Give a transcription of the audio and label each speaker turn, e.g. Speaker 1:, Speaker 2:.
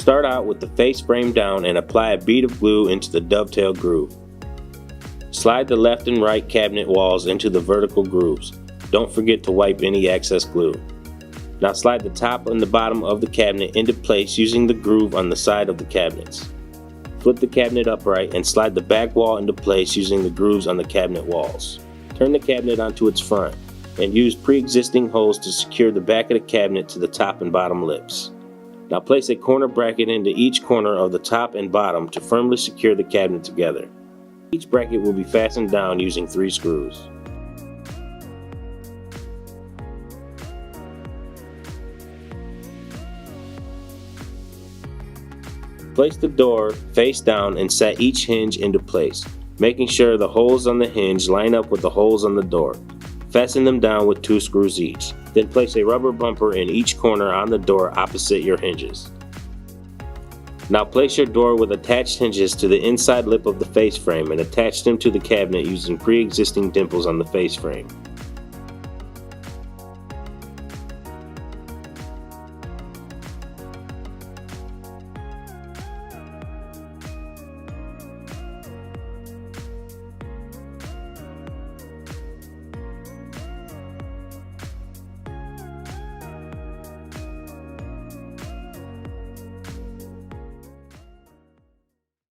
Speaker 1: Start out with the face frame down and apply a bead of glue into the dovetail groove. Slide the left and right cabinet walls into the vertical grooves. Don't forget to wipe any excess glue. Now slide the top and the bottom of the cabinet into place using the groove on the side of the cabinets. Flip the cabinet upright and slide the back wall into place using the grooves on the cabinet walls. Turn the cabinet onto its front and use pre-existing holes to secure the back of the cabinet to the top and bottom lips. Now place a corner bracket into each corner of the top and bottom to firmly secure the cabinet together. Each bracket will be fastened down using 3 screws. Place the door face down and set each hinge into place, making sure the holes on the hinge line up with the holes on the door. Fasten them down with 2 screws each. Then place a rubber bumper in each corner on the door opposite your hinges. Now place your door with attached hinges to the inside lip of the face frame and attach them to the cabinet using pre-existing dimples on the face frame.